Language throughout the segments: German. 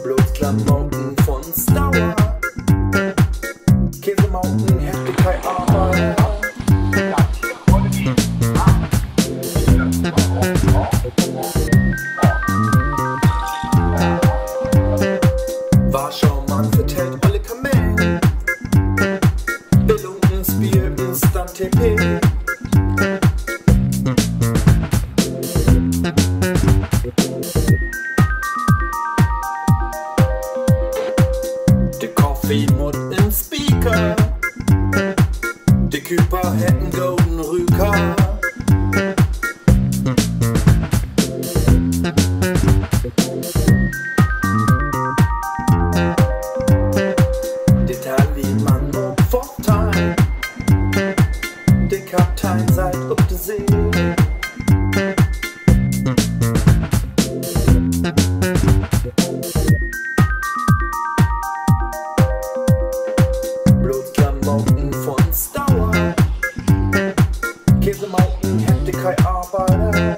Bloß Klamotten von Stauer, Käsemauken, Heftigkeit, Arbeit. Warschau, Mann, vertellt alle Kamellen. Billungens, Bier, Instant TP. De Coffee mut im Speaker. De Küper hätten golden Rüker. De Taliban mut Vorteil. De Kaptein seid op de See. Bloß Klamotten von Stauer, Käsemauken, Heftigkeit, Arbeiter.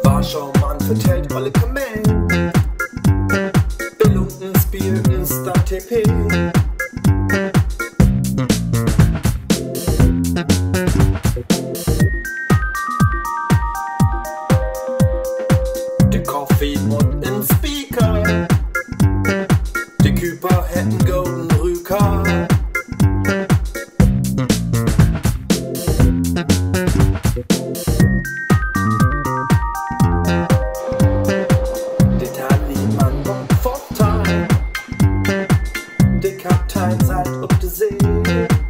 Warschau, Mann, vertellt alle Kamellen. Billungens, Bier, Instant TP. De Coffee mut im Speaker. De Küper hätten golden Rüker. De Taliban mut Vorteil. De Kaptein seid op de See.